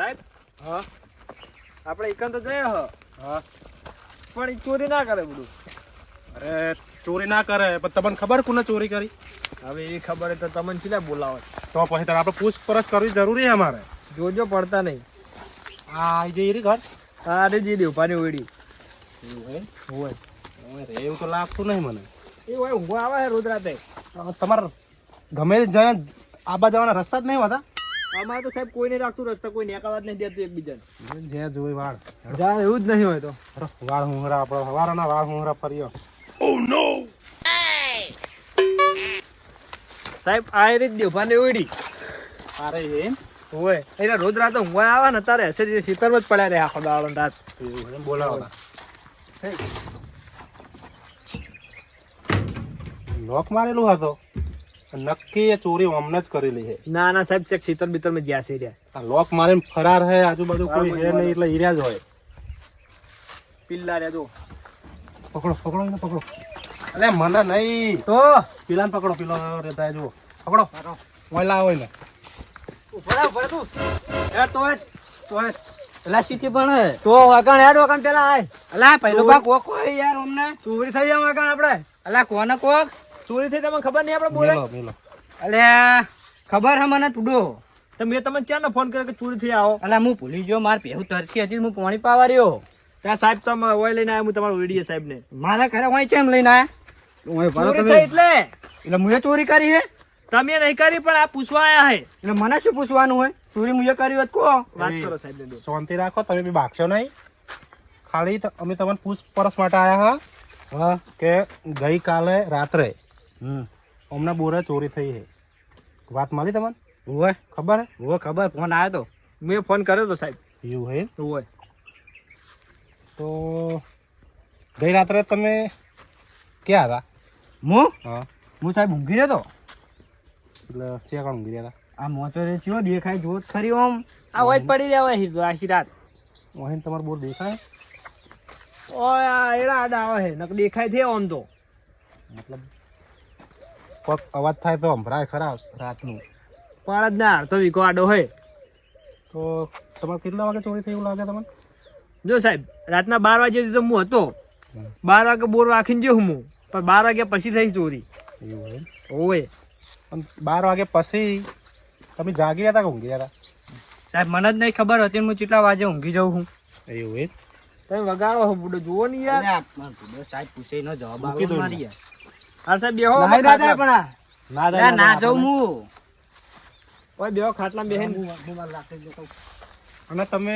સાહેબ હા આપણે એકંદ જઈએ હ હા પણ ઈ ચોરી ના કરે બધું. અરે ચોરી ના કરે પણ તમને ખબર કોને ચોરી કરી? હવે એ ખબર તો તમને ચીલા બોલાવે. તો પછી તારે આપણે પૂછપરછ કરવી જરૂરી છે અમારે. જોજો પડતા નહીં. આ આવી જઈ રહી ઘર હા રે જી દેવપાની ઓયડી એવું હોય હે એવું તો લાગતું નહીં મને. એ હોય ઊંઘો આવે છે રોજ રાતે. તમારે ગમે જાય આબા જવાના રસ્તા જ નહીં હોતા? અમારે તો સાહેબ કોઈ નહીં રાખતું રસ્તા, કોઈ નેકાવા જ નહીં દેતું એકબીજાને. જ્યાં જોઈ વાળ જા એવું જ નહીં હોય તો. વાળ હુંગરા આપણે હવારના વાળ હુંગરા ફર્યો. ઓ નો સાહેબ આ રીત દેવપાની ઓયડી અરે એમ હોય એટલે રોજ રાતે ઊંઘવા આવે ને તારે હશે શીતળમાં જ પડ્યા રહે આખો દાડો ને રાત. એવું એમ બોલાવતા લોક મારેલું હતો નક્કી એ ચોરી અમને જ કરેલી છે. ના ના સાહેબ ચેક શીતળ બીતળ માં જ્યાં છે રહ્યા. આ લોક મારીને ફરાર હે, આજુબાજુ કોઈ હે નહીં એટલે હીર્યા જ હોય. પિલ્લા રે જો પકડો પકડો એને પકડો. અલે મને નહીં તો પેલાને પકડો, પેલો રહેતા જુઓ પકડો. ઓય લાવો એને. ઉભા તું એ તો પેલા સીટી પણ તો વાગણ હેડ વાગણ પેલા આય. અલા પહેલો ભાગ કોકો યાર અમને ચોરી થઈ જાય વાગણ આપણે. અલા કોને કોક ચોરી થઈ તમને ખબર નહીં આપણે બોલે. મેલો મેલો. અલે ખબર હે મને તુડો. તો મેં તમને ચાર ફોન કર્યો કે ચોરી થઈ આવો. અલા હું ભૂલી ગયો, માર પેહું તરસી હતી, હું પાણી પાવા રહ્યો. ત્યાં સાહેબ તમે ઓય લઈને આવ્યા, હું તમારો વીડીએ સાહેબ ને. મારા ઘરે હોય કેમ લઈને આયા? ચોરી થઈ એટલે એટલે મુએ ચોરી કરી હે? તમે નહીં કરી પણ આ પૂછવા આયા હે. એટલે મને શું પૂછવાનું હોય? ચોરી મુએ કરી હોત કો વાત કરો સાહેબ ને. શાંતિ રાખો, તમે બી ભાગશો નહીં. ખાલી અમે તમને પૂછપરછ માટે આવ્યા હા કે ગઈકાલે રાત્રે અમને બોરે ચોરી થઈ છે. વાત મળી તમને? હોય ખબર હે? હોય ખબર, ફોન આવ્યો તો. મેં ફોન કર્યો તો સાહેબ. એવું હે? હોય તો ગઈ રાત્રે તમે ક્યાં હતા? હું હા હું સાહેબ ઊંઘી રહ્યો તો. એટલે ક્યાં કામ ગયા હતા? આ મોચરે ચિયો દેખાય જોત ખરી આમ. આ હોય જ પડી રહ્યા હોય આખી રાત. વહીને તમારો બોર દેખાય? ઓય આ એડા આડા આવે છે નક દેખાય છે આમ તો. મતલબ કોક અવાજ થાય તો સંભળાય ખરા રાતનું. પણ જ ના અડધો વીઘો આડો હોય. તો તમારે કેટલા વાગે ચોરી થઈ એવું લાગે તમને? જો સાહેબ રાતના 12 વાગે તો હું હતો. 12 વાગે બોર રાખીને જો હું પણ 12 વાગ્યા પછી થઈ ચોરી. એવું હે? ઓય પણ 12 વાગે પછી તમે જાગી હતા કે ઊંઘી હતા? સાહેબ મને જ નહીં ખબર હતી, હું કેટલા વાગે ઊંઘી જાઉં છું. એવું હે? તમે વગાડો છો બુડો જુઓ ને યાર. અરે આ મારો સાહેબ પૂછે નો જવાબ મૂકી દો આલો એને. મારી યાર. હા સાહેબ બેહો. નહીં દાદા પણ આ. ના અરે ના જાઉં હું. ઓય બેહો ખાટલા બેહીને. અને તમે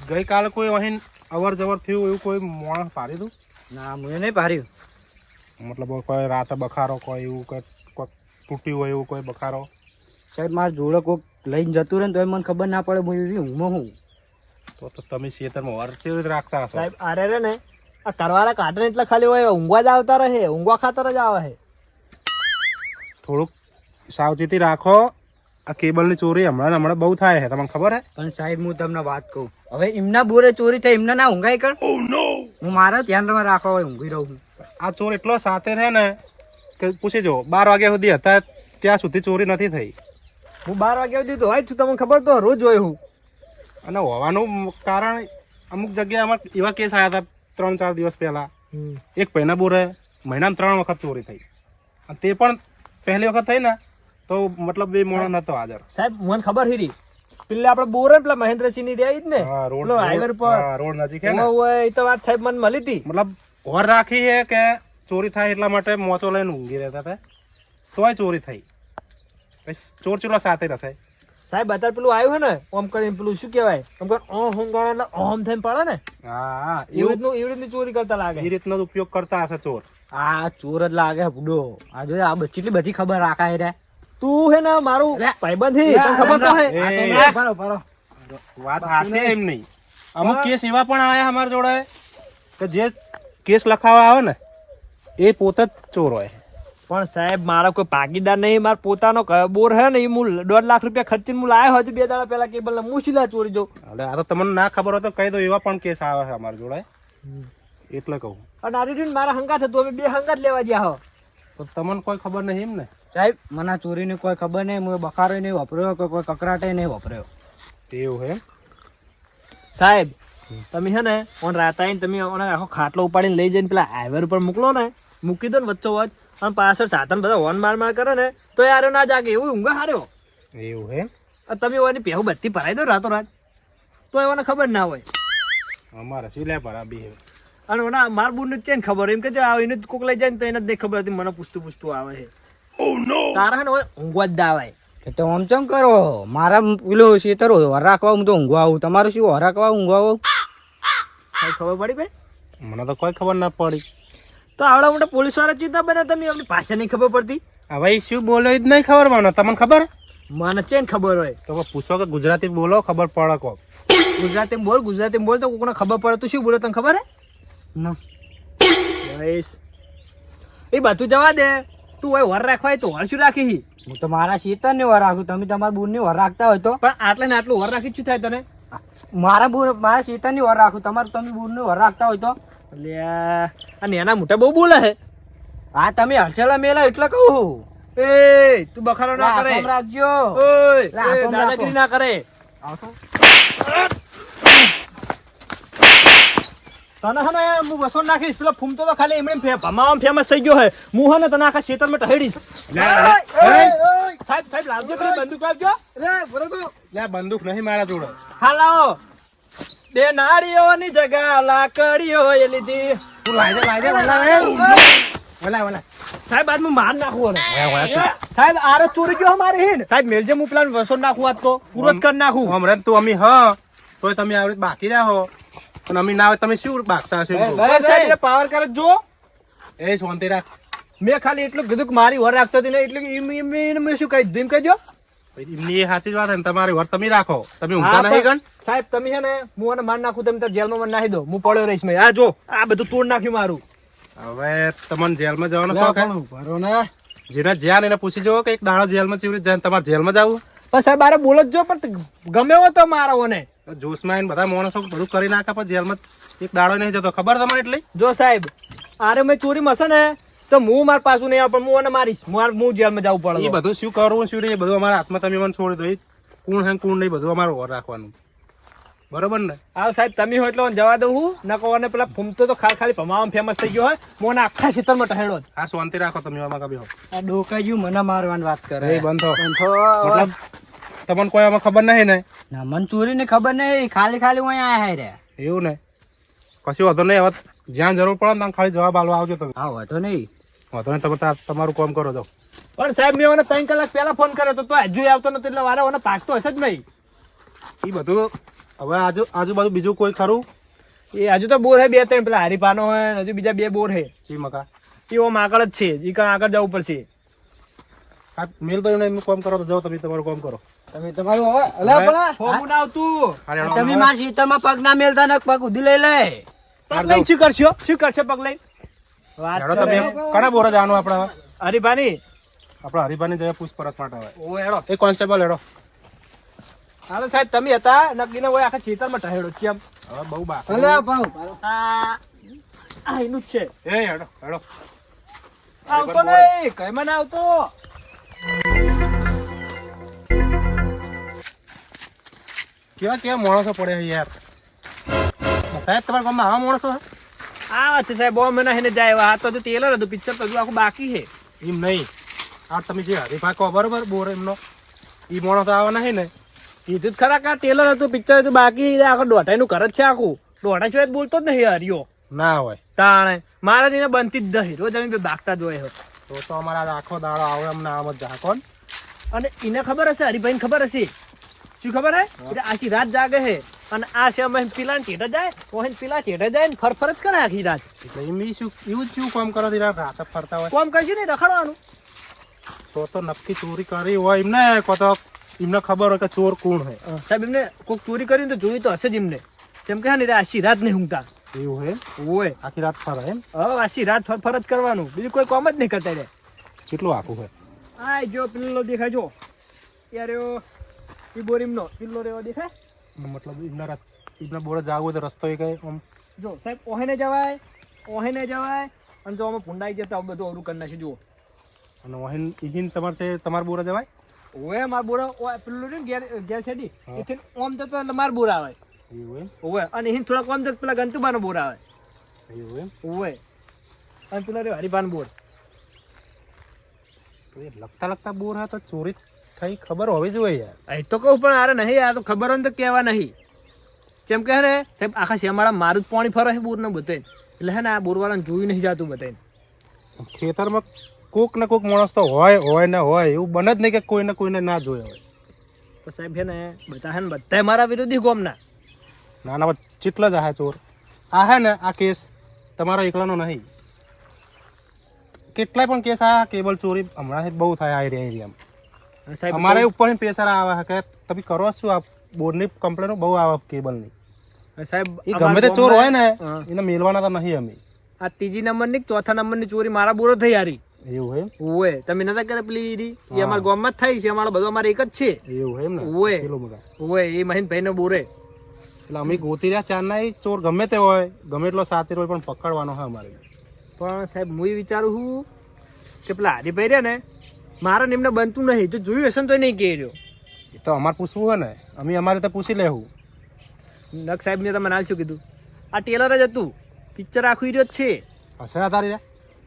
ગઈકાલે કોઈ અહીં અવર જવર થયું એવું કોઈ માણસ પાડી દઉં? ના મુએ નહીં પાર્યું. મતલબ કોઈ રાતે બખારો કોઈ એવું કોઈ તૂટ્યું હોય એવું કોઈ બખારો? સાહેબ મારા જોડે કોક લઈને જતું રહે ને તો મને ખબર ના પડે હું એવી ઊંઘમાં હું. તો તમે ખેતરમાં વરચેવી જ રાખતા હશો. સાહેબ આરે રે ને આ કરવાના કાઢને એટલે ખાલી હોય ઊંઘવા જ આવતા રહે, ઊંઘવા ખાતર જ આવે છે. થોડુંક સાવચેતી રાખો. આ કેબલની ચોરી હમણાં બહુ થાય છે, તમને ખબર હે? પણ સાહેબ હું તમને વાત કહું, હવે એમના બોરે ચોરી થઈ એમને ના ઊંઘાઈ કર. હું મારા ધ્યાન તમે રાખો હોય ઊંઘી રહું છું. આ ચોર એટલો સાથે રહે ને કે પૂછી જો 12 વાગ્યા સુધી હતા ત્યાં સુધી ચોરી નથી થઈ. હું 12 વાગ્યા સુધી તો હોય જ છું, તમને ખબર તો રોજ હોય હું. અને હોવાનું કારણ અમુક જગ્યાએ અમારે એવા કેસ આવ્યા હતા 3-4 દિવસ પહેલા. એક ભાઈના બોરે મહિનામાં 3 વખત ચોરી થઈ. અને તે પણ પહેલી વખત થઈ ને તો મતલબ બે મોણો નતો હાજર. સાહેબ મને ખબર હીરી પેલે આપણે બોરે પેલા મહેન્દ્રસિંહ ની રહ્યા જ ને હા, પેલો હાઈવે પર રોડ નજીક હે ને. હોય એ તો વાત સાહેબ મને મળી હતી. મતલબ ઓર રાખી છે કે ચોરી થાય એટલા માટે મોચો લઈને ઊંઘી રહેતા હતા, તોય ચોરી થઈ. ચોર ચૂલો સાથે રહેશે. સાહેબ અત્યારે પેલું આવ્યું છે ને ઓમ કરીને પેલું શું કહેવાય ઓમ કરીને ઓમ હંગાણે એટલે ઓમ થઈને પડે ને હા એવી રીતની ચોરી કરતા લાગે. એ રીતનો જ ઉપયોગ કરતા હશે ચોર. આ ચોર જ લાગે બુડો. આ જો આ કેટલી બધી ખબર રાખાય રે. તું હે ને મારું ભાઈબંધ હી તને ખબર તો હે. વાત હાચી એમ નહીં. અમુક કેસ એવા પણ આયા અમારા જોડે કે જે કેસ લખાવા આવે ને એ પોતે જ ચોર હોય. પણ સાહેબ મારા કોઈ ભાગીદાર નહીં, મારો પોતાનો બોર હે ને એ હું 1.5 લાખ રૂપિયા ખર્ચીને હું લાયો હતો 2 દાડા પહેલા કેબલ ને હું સીધા ચોરી જાઉં. એટલે આ તો તમને ના ખબર હોય તો કહી દો, એવા પણ કેસ આવે છે અમારા જોડે એટલે કહું. અને આ રીત મારા હંગાત હતું, અમે 2 હંગાત લેવા ગયા હો. તો તમને કોઈ ખબર નહીં એમ ને? સાહેબ મને ચોરીની કોઈ ખબર નહીં, હું બખારો નહીં વાપર્યો, કોઈ કકરાટે નહીં વાપર્યો. એવું હે? સાહેબ તમે છે ને ઓન રાત આવીને તમે ઓને આખો ખાટલો ઉપાડીને લઈ જઈને પેલા હાઈવે ઉપર મોકલો ને, મૂકી દો ને વચ્ચોવચ, અને પાછળ સાધન બધા હોર્ન માર કરે ને તો યાર ના જાગે, એવું ઊંઘ હાર્યો. એવું હે? તમે ઓની પહેવું બધી ભરાઈ દો રાતો રાત, તો એવાને ખબર ના હોય. અમારે શું લે ભરાબી હે. અને ઓના માર બુન છે ને ખબર, એમ કે જો આવે એને કોક લઈ જાય ને તો એને જ નહીં ખબર હતી, મને પૂછતું આવે છે. તારા હે ને ઊંઘવા જ દાવાય. તો આમ ચમ કરો, મારા પેલું શેતર વર રાખવા હું તો ઊંઘવા આવું, તમારું શું વર રાખવા ઊંઘવા આવું? કઈ ખબર પડી ભાઈ? મને તો કોઈ ખબર ના પડી. તો આવડા મોટા પોલીસ વાળા ચીતા બને, તમે આપણી ભાષા નહીં ખબર પડતી. હવે શું બોલો એ જ નહીં ખબર મને. તમને ખબર? મને ચેન ખબર હોય. તો પૂછો કે ગુજરાતી બોલો, ખબર પડે કો. ગુજરાતી બોલ, ગુજરાતી બોલ, તો કોઈને ખબર પડે. તું શું બોલે તને ખબર હે? ના બસ એ બધું જવા દે, તું હોય વર રાખવાય તો વર શું રાખી? હું તો મારા શેતર ને વર રાખું, તમે તમારા બુન ની વર રાખતા હોય તો. પણ આટલે ને આટલું વર રાખી શું થાય તને? મારા શેતર ની વર રાખું, તમારે તમે બુન ની વર રાખતા હોય તો. અલ્યા અને એના મોટા બહુ બોલે હે. હા તમે હર્ષેલા મેલા એટલે કહું. એ તું બખારો ના કરે. રાખો રાખજો. ઓય રાખો, દાદાગીરી ના કરે. તને હે ને હું વસો નાખીશ, પેલો ફૂમતો તો ખાલી એમણે ભમાવામાં ફેમસ થઈ ગયો હે. હું હે ને તને આખા ખેતરમાં ટહેડીશ. સાહેબ સાહેબ લાવજો, પેલી બંદૂક લાવજો. લે બંદૂક નહીં મારા જોડે. હા લાવો. બે નાળીઓની જગા લાકડીઓ એ લીધી. તું લાઈ દે ઓલા. સાહેબ આજ હું માર નાખું ને. સાહેબ આરે ચોરી ગયો મારે હે ને. સાહેબ મેલજે હું પેલા વસો નાખું, આજ તો પૂરો જ કરી નાખું. હમણાં તું અમી હ તોય તમે આવી બાકી રહ્યા હો, અને અમી ના આવે તમે શું બાકતા હશે? સાહેબ પાવર કરે જો. એ શાંતિ રાખ. મેં ખાલી એટલું કીધું કે મારી વર રાખતો હતી ને, એટલે મેં શું કહી દીધું, કહી દો. એમની એ સાચી જ વાત ને, તમારી વર તમે રાખો, તમે ઊંઘતા નહીં ગણ. સાહેબ તમે છે ને હું એને માર નાખું, તમે તાર જેલમાં મને નાખી દો, હું પડ્યો રહીશ. મેં આ જો આ બધું તોડ નાખ્યું મારું. હવે તમને જેલમાં જવાનો શોખ હે? ભરો ને જેને જ્યાં એને પૂછી જવો કે એક દાડો જેલમાં ચીવરી જાય, તમારે જેલમાં જવું? પણ સાહેબ આરે બોલો જ જો, પણ ગમે એવો તો મારો ને જોશમાં આવીને બધા માણસો બધું કરી નાખે, પણ જેલમાં એક દાડો નહીં જતો. ખબર તમારે એટલી? જો સાહેબ આરે મેં ચોરી મશે ને તો હું માર પાછું નહીં આવે, પણ હું એને મારીશ. હું જેલમાં જવું પડે. એ બધું શું કરવું શું નહીં, બધું અમારા હાથમાં. તમે મને છોડી દો. કોણ હે કોણ નહીં બધું અમારે ઓર રાખવાનું, બરોબર ને? હા સાહેબ તમે હોય એટલે જવા દઉં હું નકો, અને પેલા ફૂમતો તો ખાલી ભમાવામાં ફેમસ થઈ ગયો હોય, મોને આખા ખેતરમાં ટહેડો. હા શાંતિ રાખો તમે. આમાં કભી હો આ ડોકાયું મને મારવાની વાત કરે. એ બંધ થો. મતલબ તમને કોઈ આમાં ખબર નહીં ને? ના મને ચોરી ને ખબર નહીં, ખાલી હું અહીંયા આયા રે. એવું ને? કશું વાંધો નહીં. હવે જ્યાં જરૂર પડે ને ખાલી જવાબ આલવા આવજો તમે. હા વાંધો નહીં. વાંધો નહીં, તમે તમારું કામ કરો જાઓ. પણ સાહેબ મેં મને 3 કલાક પહેલા ફોન કર્યો તો હજુ આવતો નથી, એટલે વારે મને પાકતો હશે જ નહીં. એ બધું હવે આજુબાજુ બીજું કોઈ ખરું? એ હજુ તો બોર હે 2-3, પેલા હરીફાનો હોય, હજુ બીજા 2 બોર હે. ચી મકા એવો આગળ જ છે, ઈ કાં આગળ જવું પડશે. હા મેલ તો એમનું કામ કરો તો જાઓ, તમે તમારું કામ કરો. તમે તમારું અલા ભલા ફોન આવતું. તમે મારા શીતામાં પગ ના મેલતા ને પગ ઉધી લઈ લે. પગ લઈને શું કરશો પગ લઈને? વાત હેડો તમે કણા બોર જવાનું આપણે? હવે હરીફાની આપણા હરીફાની જગ્યાએ પૂછપરછ માટે આવે. ઓ હેડો. એ કોન્સ્ટેબલ હેડો. હાલો સાહેબ તમે હતા નકીને હોય આખા ખેતરમાં ટહેડો છે એમ. હવે બહુ બા અલા પણ આ એનું જ છે. એ હેડો આવતો નહીં, કઈ મને આવતો. કેવા માણસો પડે છે યાર. સાહેબ તમારા ગામમાં આવા માણસો છે? આ વાત છે સાહેબ, 2 મહિના હેને જાય. આ તો ટેલર હતું, પિક્ચર તો હજુ આખું બાકી છે. એમ નહીં, આ તમે જે હરીફા કહો બરોબર બોર એમનો, એ માણસો આવા નહીં ને? કીધું જ ખરા કે આ ટેલર હતું, પિક્ચર હતું બાકી. આખો દોઢાઈનું ઘર જ છે આખું. દોઢા સિવાય બોલતો જ નહીં હરિયો. ના હોય તાણે મારા તેને બનતી જ નહીં. રોજ અમે ભાગતા જ હોય. તો અમારા આખો દાડો આવે અમને આમ જ જા કોણ. અને એને ખબર હશે, હરિભાઈ ખબર હશે. શું ખબર હે? એટલે આખી રાત જાગે છે, અને આ છે અમે પેલા ચેટા જાય, ઓહન પેલા ચેટા જાય ને ફરફર જ કરે આખી રાત. એટલે એમ શું એવું જ શું કામ કરો રાત ફરતા હોય? કોમ કરશું ને રખડવાનું. તો નક્કી ચોરી કરી હોય એમને કો તો એમને ખબર હોય કે ચોર કોણ હોય. સાહેબ એમને કોઈક ચોરી કરી તો જોયું તો હશે જ એમને. કેમ કે ને આખી રાત નહીં ઊંઘતા. એવું હે? ઓય આખી રાત ફરે એમ? હવે આખી રાત ફરફર જ કરવાનું, બીજું કોઈ કામ જ નહીં કરતા રે. કેટલું આખું હોય? આ જો પેલો દેખાય જો યાર, એ બોરીમનો કિલ્લો રેવો દેખાય. મતલબ એમના બોરે જવું હોય તો રસ્તો એ કઈ આમ જો સાહેબ ઓહેને જવાય, અને જો અમે ભૂંડાઈ જતા બધું અવરું કરી નાખી જુઓ. અને વહીન ઈહીન તમારે બોરે જવાય? ઓય માર બોરા પેલું ને ઘેર છેડી એથી ઓમ જતો એટલે માર બોરા આવે. એવું એમ ઓવે અને અહીં થોડા કોમ જગ પેલા ગંતુબાનો બોર આવે એવું એમ ઓવે અને પેલા રે હરિભાન બોર તો એ લગતા બોર હા તો ચોરી થઈ ખબર હોવી જોઈએ યાર. અહીં તો કહું પણ અરે નહીં આ તો ખબર હોય ને તો કહેવા નહીં જેમ કે ને સાહેબ આખા શેમાળા મારું જ પાણી ફરે છે બોર ને બધે એટલે હે ને આ બોરવાળાને જોયું નહીં જાતું બધાને ખેતરમાં કોક ને કોક માણસ તો હોય ને હોય એવું બને જ નહીં કે કોઈને ના જોયો હોય. તો સાહેબ છે ને બધા મારા વિરોધી ગોમના નાના ચીટલા જ આ ચોર આ હે ને આ કેસ તમારા એકલાનો નહીં. કેટલાય પણ કેસ આ કેબલ ચોરી હમણાં બહુ થાય આ એરિયામાં. અને સાહેબ અમારે ઉપર પ્રેશર આવે છે કે તમે કરો શું આ બોર્ડની કમ્પ્લેનો બહુ આવે કેબલની. અને સાહેબ એ ગમે તે ચોર હોય ને હા. એને મેલવાના તો નહીં અમે. આ ત્રીજી નંબરની કે ચોથા નંબરની ચોરી મારા બોરો થઈ યારી એવું એમ ઓવે તમે નતા કરે પેલી ઈરી? એ હા. અમારા ગામમાં જ થઈ છે અમારો બધો અમારે એક જ છે એવું એમ ને ઓવે. પેલો બધા ઓવે એ મહીનભાઈ નો બોરે એટલે અમે ગોતી રહ્યા ચારના એ ચોર ગમે તે હોય ગમે એટલો સાથી હોય પણ પકડવાનો છે અમારે. પણ સાહેબ હું એ વિચારું છું કે પેલા હરીભાઈ રહ્યા ને મારા ને એમને બનતું નહીં જો જોયું હશે ને તો નહીં કહી રહ્યો એ તો અમારે પૂછવું હોય ને અમે અમારે તો પૂછી લેવું. નક સાહેબ ને તમે ના શું કીધું આ ટેલર જ હતું પિક્ચર આખું રહ્યો જ છે હશે તારી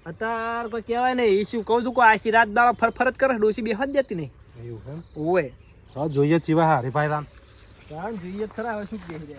અત્યારે કોઈ કહેવાય નહીં એ શું કહું છું કોઈ આખી રાત દાડા ફરફર જ કરે ડોસી બે જ જતી નહીં એવું એમ ઓવે તો જોઈએ ચીવા હા હરીભાઈ રામ કારણ જોઈએ જ ખરા હવે શું કહે છે